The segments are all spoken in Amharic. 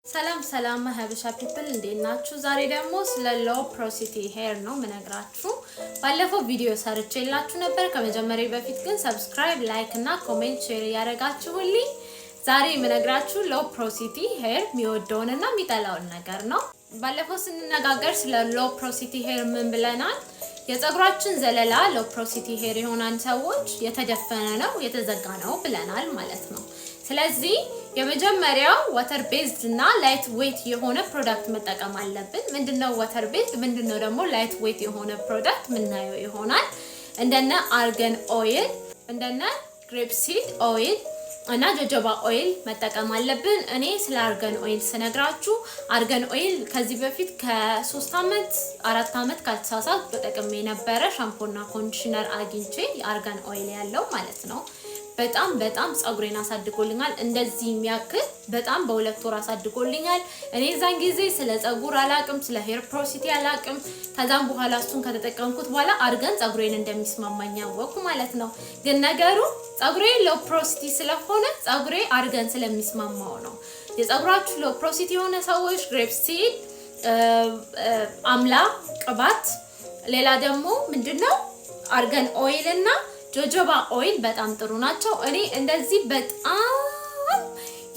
ሰላም ሰላም ሀበሻ ፒፕል እንዴናችሁ? ዛሬ ደግሞ ስለ ሎ ፖሮሲቲ ሄር ነው ምነግራችሁ። ባለፈው ቪዲዮ ሰርቼላችሁ ነበር። ከመጀመሪያ በፊት ግን ሰብስክራይብ፣ ላይክ እና ኮሜንት ሼር ያደረጋችሁልኝ ዛሬ ምነግራችሁ ሎ ፖሮሲቲ ሄር የሚወደውንና የሚጠላውን ነገር ነው። ባለፈው ስንነጋገር ስለ ሎ ፖሮሲቲ ሄር ምን ብለናል? የፀጉራችን ዘለላ ሎ ፖሮሲቲ ሄር የሆናን ሰዎች የተደፈነ ነው የተዘጋ ነው ብለናል ማለት ነው። ስለዚህ የመጀመሪያው ዋተር ቤዝድ እና ላይት ዌት የሆነ ፕሮዳክት መጠቀም አለብን። ምንድነው ዋተር ቤዝድ ምንድነው ደግሞ ላይት ዌት የሆነ ፕሮዳክት ምናየው ይሆናል። እንደነ አርገን ኦይል፣ እንደነ ግሬፕ ሲድ ኦይል እና ጆጆባ ኦይል መጠቀም አለብን። እኔ ስለ አርገን ኦይል ስነግራችሁ አርገን ኦይል ከዚህ በፊት ከ3 አመት 4 አመት ካልተሳሳት ተጠቅሜ ነበረ። ሻምፖና ኮንዲሽነር አግኝቼ የአርገን ኦይል ያለው ማለት ነው። በጣም ፀጉሬን አሳድጎልኛል። እንደዚህ የሚያክል በጣም በ2 ወር አሳድጎልኛል። እኔ ዛን ጊዜ ስለ ፀጉር አላቅም፣ ስለ ሄር ፖሮሲቲ አላቅም። ከዛም በኋላ እሱን ከተጠቀምኩት በኋላ አርገን ፀጉሬን እንደሚስማማኝ ያወቅኩ ማለት ነው። ግን ነገሩ ፀጉሬ ሎ ፖሮሲቲ ስለሆነ ፀጉሬ አርገን ስለሚስማማው ነው። የፀጉራችሁ ሎ ፖሮሲቲ የሆነ ሰዎች ግሬፕ ሲድ፣ አምላ ቅባት፣ ሌላ ደግሞ ምንድነው አርገን ኦይል እና ጆጆባ ኦይል በጣም ጥሩ ናቸው። እኔ እንደዚህ በጣም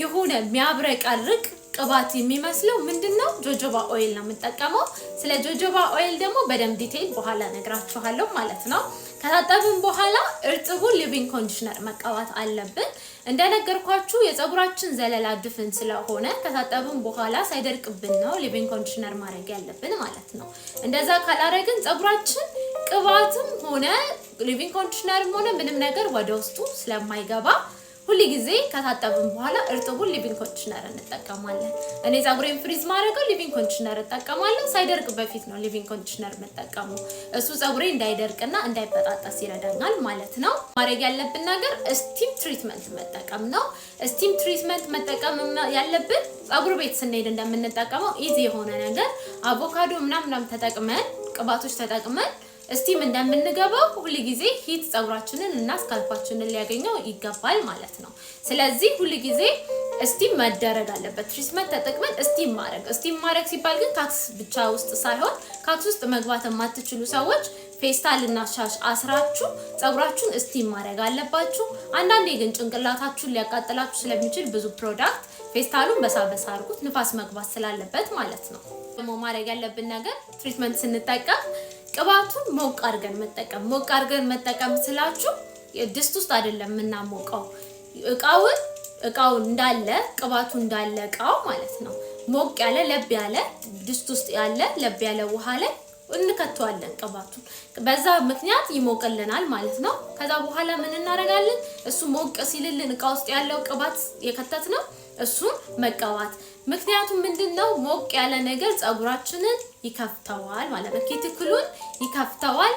የሆነ የሚያብረቀርቅ ቅባት የሚመስለው ምንድነው ጆጆባ ኦይል ነው የምጠቀመው። ስለ ጆጆባ ኦይል ደግሞ በደንብ ዲቴል በኋላ ነግራችኋለሁ ማለት ነው። ከታጠብን በኋላ እርጥቡን ሊቪንግ ኮንዲሽነር መቀባት አለብን። እንደነገርኳችሁ የፀጉራችን ዘለላ ድፍን ስለሆነ ከታጠብን በኋላ ሳይደርቅብን ነው ሊቪንግ ኮንዲሽነር ማድረግ ያለብን ማለት ነው። እንደዛ ካላረግን ፀጉራችን ቅባትም ሆነ ሊቪንግ ኮንዲሽነርም ሆነ ምንም ነገር ወደ ውስጡ ስለማይገባ ሁሉ ጊዜ ከታጠብን በኋላ እርጥቡን ሊቪንግ ኮንዲሽነር እንጠቀማለን። እኔ ፀጉሬን ፍሪዝ ማድረገው ሊቪንግ ኮንዲሽነር እጠቀማለሁ። ሳይደርቅ በፊት ነው ሊቪንግ ኮንዲሽነር መጠቀሙ። እሱ ፀጉሬ እንዳይደርቅና እንዳይበጣጠስ ይረዳኛል ማለት ነው። ማድረግ ያለብን ነገር ስቲም ትሪትመንት መጠቀም ነው። ስቲም ትሪትመንት መጠቀም ያለብን ፀጉር ቤት ስንሄድ እንደምንጠቀመው ኢዚ የሆነ ነገር አቮካዶ ምናምን ተጠቅመን ቅባቶች ተጠቅመን ስቲም እንደምንገባው ሁሉ ጊዜ ሂት ፀጉራችንን እና ስካልፓችንን ሊያገኘው ይገባል ማለት ነው። ስለዚህ ሁሉ ጊዜ ስቲም መደረግ አለበት። ትሪትመንት ተጠቅመን ስቲም ማድረግ ሲባል ግን ካክስ ብቻ ውስጥ ሳይሆን ካክስ ውስጥ መግባት የማትችሉ ሰዎች ፌስታል እና ሻሽ አስራችሁ ፀጉራችሁን ስቲም ማድረግ አለባችሁ። አንዳንዴ ግን ጭንቅላታችሁን ሊያቃጥላችሁ ስለሚችል ብዙ ፕሮዳክት ፌስታሉን በሳበሳ አድርጉት፣ ንፋስ መግባት ስላለበት ማለት ነው። ደግሞ ማድረግ ያለብን ነገር ትሪትመንት ስንጠቀም ቅባቱን ሞቅ አድርገን መጠቀም ስላችሁ ድስት ውስጥ አይደለም የምናሞቀው። እቃውን እንዳለ ቅባቱ እንዳለ እቃው ማለት ነው ሞቅ ያለ ለብ ያለ ድስት ውስጥ ያለ ለብ ያለ ውሃ ላይ እንከተዋለን ቅባቱን። በዛ ምክንያት ይሞቅልናል ማለት ነው። ከዛ በኋላ ምን እናደርጋለን? እሱ ሞቅ ሲልልን እቃ ውስጥ ያለው ቅባት የከተትነው እሱን መቀባት። ምክንያቱም ምንድነው ሞቅ ያለ ነገር ፀጉራችንን ይከፍተዋል ማለት ነው። ኪቲክሉን ይከፍተዋል፣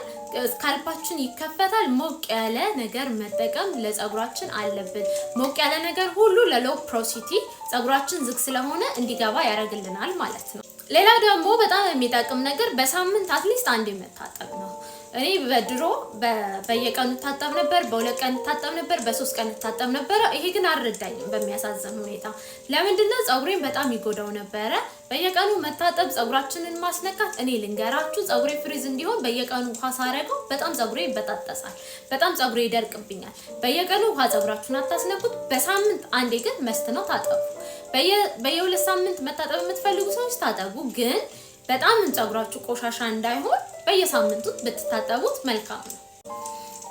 ስካልፓችን ይከፈታል። ሞቅ ያለ ነገር መጠቀም ለፀጉራችን አለብን። ሞቅ ያለ ነገር ሁሉ ለሎ ፖሮሲቲ ፀጉራችን ዝግ ስለሆነ እንዲገባ ያደርግልናል ማለት ነው። ሌላው ደግሞ በጣም የሚጠቅም ነገር በሳምንት አትሊስት አንዴ መታጠብ ነው። እኔ በድሮ በየቀኑ ታጠብ ነበር፣ በ2 ቀን ታጠብ ነበር፣ በ3 ቀን ታጠብ ነበር። ይሄ ግን አልረዳኝም በሚያሳዝን ሁኔታ። ለምንድነው ፀጉሬን በጣም ይጎዳው ነበር። በየቀኑ መታጠብ ፀጉራችንን ማስነካት። እኔ ልንገራችሁ ፀጉሬ ፍሪዝ እንዲሆን በየቀኑ ውሃ ሳረገው በጣም ፀጉሬ ይበጣጠሳል፣ በጣም ፀጉሬ ይደርቅብኛል። በየቀኑ ውሃ ፀጉራችሁን አታስነኩት። በሳምንት አንዴ ግን መስት ነው ታጠቡ። በየ2 ሳምንት መታጠብ የምትፈልጉ ሰዎች ታጠቡ። ግን በጣም ፀጉራችሁ ቆሻሻ እንዳይሆን በየሳምንቱ ብትታጠቡት መልካም ነው።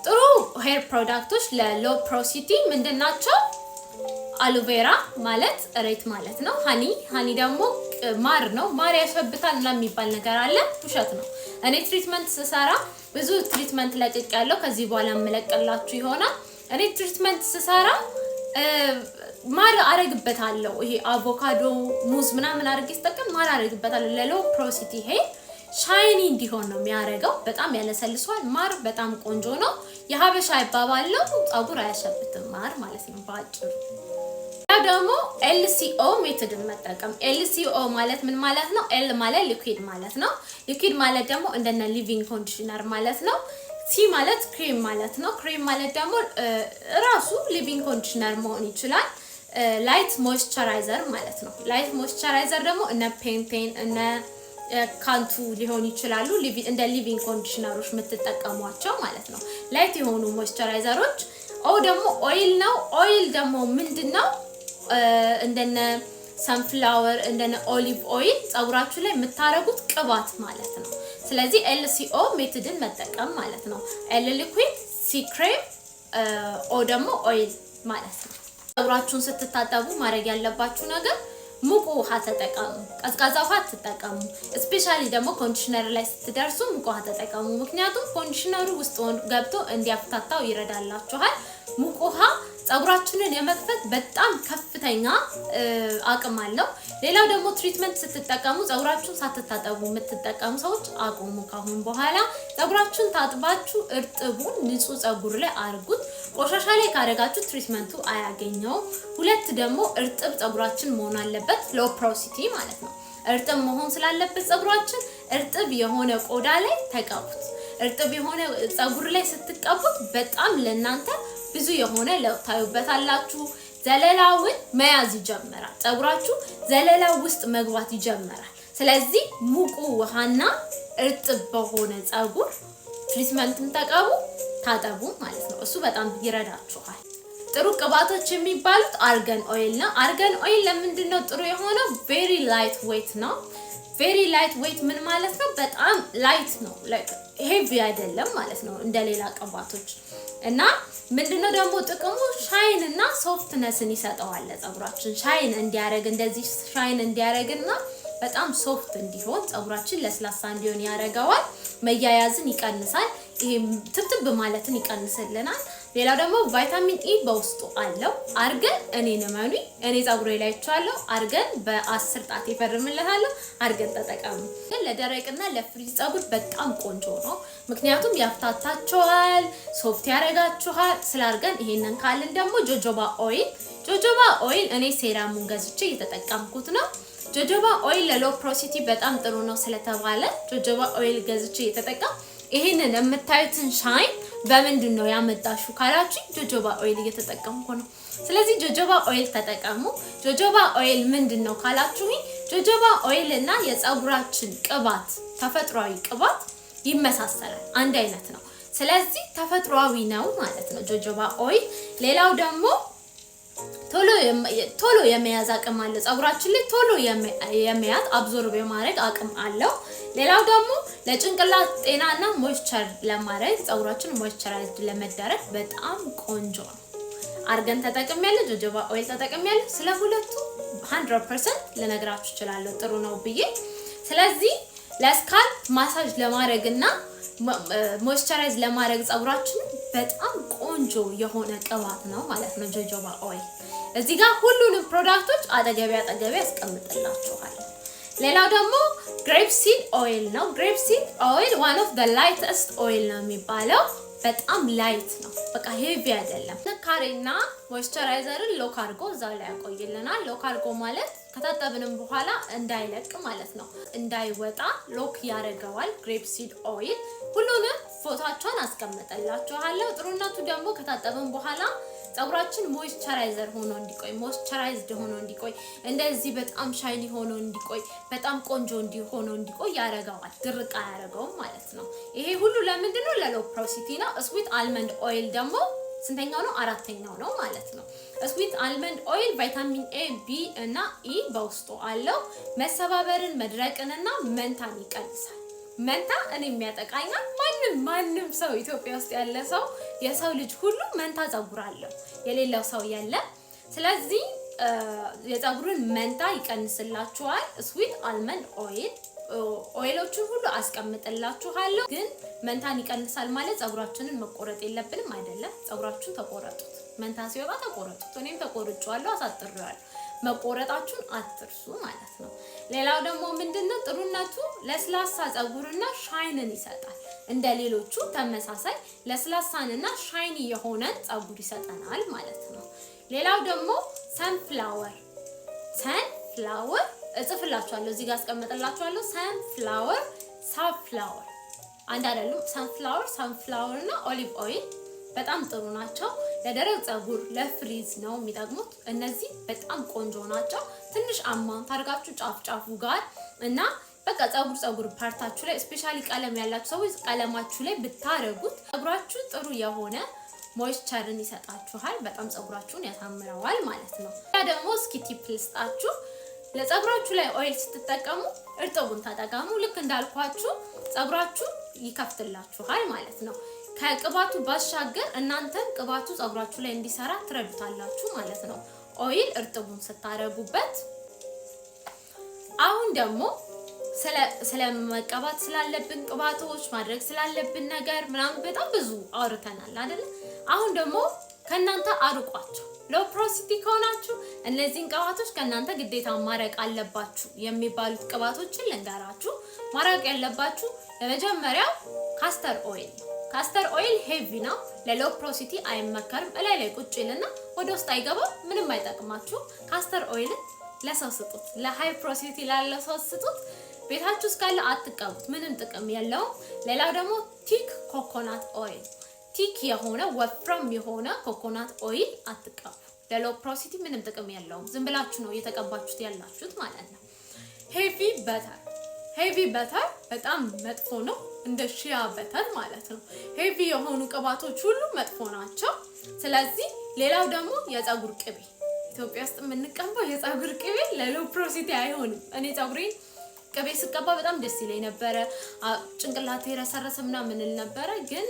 ጥሩ ሄር ፕሮዳክቶች ለሎ ፖሮሲቲ ምንድናቸው? አሎቬራ ማለት እሬት ማለት ነው። ሃኒ ደግሞ ማር ነው። ማር ያሸብታል እና የሚባል ነገር አለ፣ ውሸት ነው። እኔ ትሪትመንት ስሰራ ብዙ ትሪትመንት ለቅቅ ያለው ከዚህ በኋላ መለቀላችሁ ይሆናል። እኔ ትሪትመንት ስሰራ ማር አረግበታለሁ። ይሄ አቮካዶ ሙዝ ምናምን አርጌ ስጠቀም ማር አረግበታለሁ። ለሎ ፖሮሲቲ ሄር ሻይኒ እንዲሆን ነው የሚያደርገው። በጣም ያለሰልሷል። ማር በጣም ቆንጆ ነው። የሀበሻ ይባባለው ፀጉር አያሸብትም ማር ማለት ነው ባጭሩ። ደግሞ LCO ሜቶድን መጠቀም። LCO ማለት ምን ማለት ነው? L ማለት ሊኩዊድ ማለት ነው። ሊኩዊድ ማለት ደግሞ እንደነ ሊቪንግ ኮንዲሽነር ማለት ነው። ሲ ማለት ክሬም ማለት ነው። ክሬም ማለት ደግሞ ራሱ ሊቪንግ ኮንዲሽነር መሆን ይችላል። ላይት ሞይስቸራይዘር ማለት ነው። ላይት ሞይስቸራይዘር ደግሞ እነ ፔንቴን እነ ካንቱ ሊሆን ይችላሉ እንደ ሊቪንግ ኮንዲሽነሮች የምትጠቀሟቸው ማለት ነው። ላይት የሆኑ ሞይስቸራይዘሮች። ደግሞ ኦይል ነው። ኦይል ደግሞ ምንድነው? እንደነ ሰንፍላወር እንደነ ኦሊቭ ኦይል ፀጉራችሁ ላይ የምታረጉት ቅባት ማለት ነው። ስለዚህ LCO ሜቶድን መጠቀም ማለት ነው። L ሊኩዊድ፣ C ክሬም፣ O ደግሞ ኦይል ማለት ነው። ፀጉራችሁን ስትታጠቡ ማድረግ ያለባችሁ ነገር ሙቅ ውሃ ተጠቀሙ፣ ቀዝቃዛ ውሃ ተጠቀሙ። ስፔሻሊ ደግሞ ኮንዲሽነር ላይ ስትደርሱ ሙቅ ውሃ ተጠቀሙ። ምክንያቱም ኮንዲሽነሩ ውስጥ ገብቶ እንዲያፍታታው ይረዳላችኋል። ሙቅ ውሃ ፀጉራችንን የመክፈት በጣም ከፍተኛ አቅም አለው። ሌላው ደግሞ ትሪትመንት ስትጠቀሙ ፀጉራችሁን ሳትታጠቡ የምትጠቀሙ ሰዎች አቁሙ። ካሁን በኋላ ፀጉራችሁን ታጥባችሁ እርጥቡን ንጹህ ፀጉር ላይ አርጉት። ቆሻሻ ላይ ካደረጋችሁ ትሪትመንቱ አያገኘውም። ሁለት ደግሞ እርጥብ ፀጉራችን መሆን አለበት፣ ሎ ፖሮሲቲ ማለት ነው። እርጥብ መሆን ስላለበት ፀጉራችን እርጥብ የሆነ ቆዳ ላይ ተቀቡት። እርጥብ የሆነ ፀጉር ላይ ስትቀቡት በጣም ለእናንተ ብዙ የሆነ ለውጥ ታዩበታላችሁ። ዘለላውን መያዝ ይጀምራል። ፀጉራችሁ ዘለላው ውስጥ መግባት ይጀምራል። ስለዚህ ሙቁ ውሃና እርጥብ በሆነ ፀጉር ትሪትመንትን ተቀቡ፣ ታጠቡ ማለት ነው። እሱ በጣም ይረዳችኋል። ጥሩ ቅባቶች የሚባሉት አርገን ኦይል ነው። አርገን ኦይል ለምንድነው ጥሩ የሆነው? ቬሪ ላይት ዌት ነው። ቬሪ ላይት ዌት ምን ማለት ነው? በጣም ላይት ነው፣ ሄቪ አይደለም ማለት ነው እንደሌላ ቅባቶች። እና ምንድነው ደግሞ ጥቅሙ? ሻይን እና ሶፍትነስን ይሰጠዋል። ፀጉራችን ሻይን እንዲያረግ እንደዚህ ሻይን እንዲያረግና በጣም ሶፍት እንዲሆን ፀጉራችን ለስላሳ እንዲሆን ያረጋዋል። መያያዝን ይቀንሳል። ይሄ ትብትብ ማለትን ይቀንስልናል። ሌላው ደግሞ ቫይታሚን ኢ በውስጡ አለው። አርገን እኔን እመኑኝ፣ እኔ ፀጉሬ ላይ ቻለው አርገን በ10 ጣት ይፈርምልታለሁ። አርገን ተጠቀሙ። ለደረቅና ለፍሪዝ ፀጉር በጣም ቆንጆ ነው። ምክንያቱም ያፍታታቸዋል፣ ሶፍት ያረጋችኋል። ስላርገን ይሄንን ካልን ደግሞ ጆጆባ ኦይል እኔ ሴራሙን ገዝቼ እየተጠቀምኩት ነው። ጆጆባ ኦይል ለሎ ፖሮሲቲ በጣም ጥሩ ነው ስለተባለ ጆጆባ ኦይል ገዝቼ እየተጠቀም ይሄንን የምታዩትን ሻይን በምንድን ነው ያመጣሹ ካላችሁ ጆጆባ ኦይል እየተጠቀምኩ ነው። ስለዚህ ጆጆባ ኦይል ተጠቀሙ። ጆጆባ ኦይል ምንድነው ካላችሁ ጆጆባ ኦይል እና የፀጉራችን ቅባት ተፈጥሯዊ ቅባት ይመሳሰላል፣ አንድ አይነት ነው። ስለዚህ ተፈጥሯዊ ነው ማለት ነው ጆጆባ ኦይል። ሌላው ደግሞ ቶሎ የመያዝ አቅም አለው። ፀጉራችን ላይ ቶሎ የመያዝ አብዞርብ የማድረግ አቅም አለው። ሌላው ደግሞ ለጭንቅላት ጤናና ሞይስቸር ለማድረግ ፀጉራችን ሞይስቸራይዝድ ለመደረግ በጣም ቆንጆ ነው። አርገን ተጠቅሜያለሁ፣ ጆጆባ ኦይል ተጠቅሜያለሁ። ስለ ሁለቱ 100% ልነግራችሁ እችላለሁ ጥሩ ነው ብዬ። ስለዚህ ለስካልፕ ማሳጅ ለማድረግና ሞይስቸራይዝ ለማድረግ ፀጉራችን በጣም ቆንጆ የሆነ ቅባት ነው ማለት ነው ጆጆባ ኦይል። እዚህ ጋር ሁሉንም ፕሮዳክቶች አጠገቤ ያስቀምጥላችኋል። ሌላው ደግሞ ግሬፕ ሲድ ኦይል ነው። ግሬፕ ሲድ ኦይል one of the lightest oil ነው የሚባለው። በጣም ላይት ነው፣ በቃ ሄቪ አይደለም። ጥንካሬና ሞይስቸራይዘርን ሎክ አድርጎ እዛው ላይ ያቆይልናል። ሎክ አድርጎ ማለት ከታጠብንም በኋላ እንዳይለቅ ማለት ነው፣ እንዳይወጣ ሎክ ያደርገዋል ግሬፕ ሲድ ኦይል። ሁሉንም ፎቶአቸውን አስቀምጠላችኋለሁ። ጥሩነቱ ደግሞ ከታጠብን በኋላ ፀጉራችን ሞይስቸራይዘር ሆኖ እንዲቆይ፣ ሞይስቸራይዝድ ሆኖ እንዲቆይ፣ እንደዚህ በጣም ሻይኒ ሆኖ እንዲቆይ፣ በጣም ቆንጆ ሆኖ እንዲቆይ ያረጋዋል። ድርቅ አያረጋውም ማለት ነው። ይሄ ሁሉ ለምንድነው? ለሎ ፖሮሲቲ ነው። ስዊት አልመንድ ኦይል ደግሞ ስንተኛው ነው? አራተኛው ነው ማለት ነው። ስዊት አልመንድ ኦይል ቫይታሚን ኤ፣ ቢ እና ኢ በውስጡ አለው። መሰባበርን፣ መድረቅንና መንታን ይቀንሳል። መንታ እኔ የሚያጠቃኛል። ማንም ሰው ኢትዮጵያ ውስጥ ያለ ሰው የሰው ልጅ ሁሉ መንታ ፀጉር አለው፣ የሌላው ሰው የለም። ስለዚህ የፀጉርን መንታ ይቀንስላችኋል። ስዊት አልመንድ ኦይሎቹን ሁሉ አስቀምጥላችኋለሁ። ግን መንታን ይቀንሳል ማለት ፀጉራችንን መቆረጥ የለብንም አይደለም። ፀጉራችሁን ተቆረጡት፣ መንታ ሲወጣ ተቆረጡት። እኔም ተቆርጬዋለሁ፣ አሳጥሬዋለሁ። መቆረጣችሁን አትርሱ ማለት ነው። ሌላው ደግሞ ምንድነው ጥሩነቱ? ለስላሳ ፀጉርና ሻይንን ይሰጣል። እንደሌሎቹ ተመሳሳይ ለስላሳንና ሻይኒ የሆነን ፀጉር ይሰጠናል ማለት ነው። ሌላው ደግሞ ሰንፍላወር እጽፍላችኋለሁ፣ እዚህ ጋር አስቀምጥላችኋለሁ። ሳንፍላወር አንድ አይደለም። ሰንፍላወር እና ኦሊቭ ኦይል በጣም ጥሩ ናቸው። ለደረቅ ፀጉር ለፍሪዝ ነው የሚጠቅሙት። እነዚህ በጣም ቆንጆ ናቸው። ትንሽ አማውንት አድርጋችሁ ጫፍ ጋር እና በቃ ፀጉር ፓርታችሁ ላይ ስፔሻሊ ቀለም ያላችሁ ሰዎች ቀለማችሁ ላይ ብታረጉት ፀጉራችሁ ጥሩ የሆነ ሞይስቸርን ይሰጣችኋል። በጣም ፀጉራችሁን ያሳምረዋል ማለት ነው። ያ ደግሞ እስኪ ቲፕ ልስጣችሁ። ለፀጉራችሁ ላይ ኦይል ስትጠቀሙ እርጥቡን ተጠቀሙ። ልክ እንዳልኳችሁ ፀጉራችሁ ይከፍትላችኋል ማለት ነው። ከቅባቱ ባሻገር እናንተም ቅባቱ ፀጉራችሁ ላይ እንዲሰራ ትረዱታላችሁ ማለት ነው። ኦይል እርጥቡን ስታረጉበት። አሁን ደግሞ ስለመቀባት ስላለብን ቅባቶች ማድረግ ስላለብን ነገር ምናምን በጣም ብዙ አውርተናል አይደል? አሁን ደግሞ ከናንተ አርቋቸው። ሎው ፕሮሲቲ ከሆናችሁ እነዚህን ቅባቶች ከናንተ ግዴታ ማረቅ አለባችሁ የሚባሉት ቅባቶችን ልንገራችሁ። ማረቅ ያለባችሁ የመጀመሪያው ካስተር ኦይል። ካስተር ኦይል ሄቪ ነው፣ ለሎው ፕሮሲቲ አይመከርም። እላይ ላይ ቁጭ ይልና ወደ ውስጥ አይገባም፣ ምንም አይጠቅማችሁ። ካስተር ኦይልን ለሰው ስጡት፣ ለሃይ ፕሮሲቲ ላለው ሰው ስጡት። ቤታችሁ እስካለ አትቀቡት፣ ምንም ጥቅም የለውም። ሌላው ደግሞ ቲክ ኮኮናት ኦይል፣ ቲክ የሆነ ወፍራም የሆነ ኮኮናት ኦይል አትቀቡ። ለሎው ፕሮሲቲ ምንም ጥቅም የለውም፣ ዝም ብላችሁ ነው እየተቀባችሁት ያላችሁት ማለት ነው። ሄቪ በተር በጣም መጥፎ ነው፣ እንደ ሺያ በተር ማለት ነው። ሄቪ የሆኑ ቅባቶች ሁሉ መጥፎ ናቸው። ስለዚህ ሌላው ደግሞ የፀጉር ቅቤ፣ ኢትዮጵያ ውስጥ የምንቀባው የፀጉር ቅቤ ለሎው ፕሮሲቲ አይሆንም። እኔ ፀጉሬን ቅቤ ስቀባ በጣም ደስ ይለኝ ነበረ፣ ጭንቅላቴ ረሰረሰ ምናምን ል ነበረ፣ ግን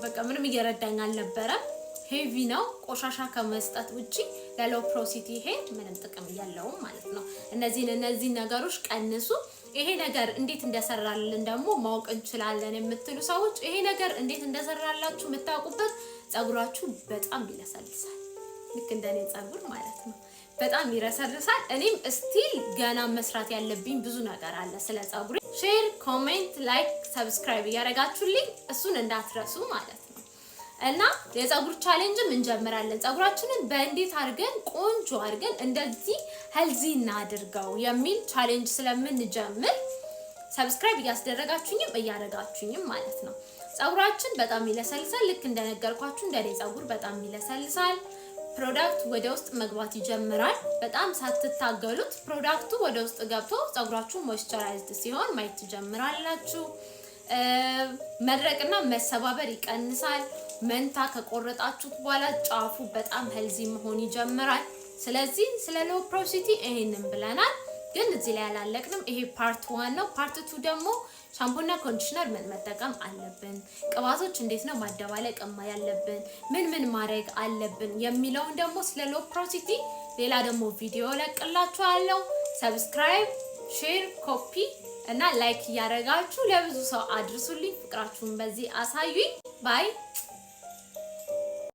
በቃ ምንም እየረዳኝ አልነበረም። ሄቪ ነው፣ ቆሻሻ ከመስጠት ውጪ ለሎው ፕሮሲቲ ይሄ ምንም ጥቅም የለውም ማለት ነው። እነዚህ ነገሮች ቀንሱ። ይሄ ነገር እንዴት እንደሰራልን ደግሞ ማወቅ እንችላለን የምትሉ ሰዎች ይሄ ነገር እንዴት እንደሰራላችሁ የምታውቁበት ፀጉራችሁ በጣም ይለሰልሳል። ልክ እንደኔ ፀጉር ማለት ነው፣ በጣም ይረሰርሳል። እኔም ስቲል ገና መስራት ያለብኝ ብዙ ነገር አለ ስለ ፀጉሬ። ሼር፣ ኮሜንት፣ ላይክ፣ ሰብስክራይብ እያደረጋችሁልኝ እሱን እንዳትረሱ ማለት ነው። እና የፀጉር ቻሌንጅም እንጀምራለን። ፀጉራችንን በእንዴት አድርገን ቆንጆ አድርገን እንደዚህ ሄልዚ እናድርገው የሚል ቻሌንጅ ስለምንጀምር ሰብስክራይብ እያስደረጋችሁኝም እያደረጋችሁኝም ማለት ነው። ፀጉራችን በጣም ይለሰልሳል። ልክ እንደነገርኳችሁ እንደኔ ፀጉር በጣም ይለሰልሳል። ፕሮዳክት ወደ ውስጥ መግባት ይጀምራል። በጣም ሳትታገሉት ፕሮዳክቱ ወደ ውስጥ ገብቶ ፀጉራችሁ ሞይስቸራይዝድ ሲሆን ማየት ትጀምራላችሁ። መድረቅና መሰባበር ይቀንሳል። መንታ ከቆረጣችሁት በኋላ ጫፉ በጣም ሄልዚ መሆን ይጀምራል። ስለዚህ ስለ ሎው ፕሮሲቲ ይሄንን ብለናል፣ ግን እዚህ ላይ አላለቅንም። ይሄ ፓርት 1 ነው። ፓርት 2 ደግሞ ሻምፖና ኮንዲሽነር ምን መጠቀም አለብን፣ ቅባቶች እንዴት ነው ማደባለቅ ያለብን፣ ምን ማድረግ አለብን የሚለውን ደግሞ ስለ ሎው ፕሮሲቲ ሌላ ደግሞ ቪዲዮ ለቅላችኋለሁ። ሰብስክራይብ፣ ሼር፣ ኮፒ እና ላይክ እያደረጋችሁ ለብዙ ሰው አድርሱልኝ። ፍቅራችሁን በዚህ አሳዩኝ። ባይ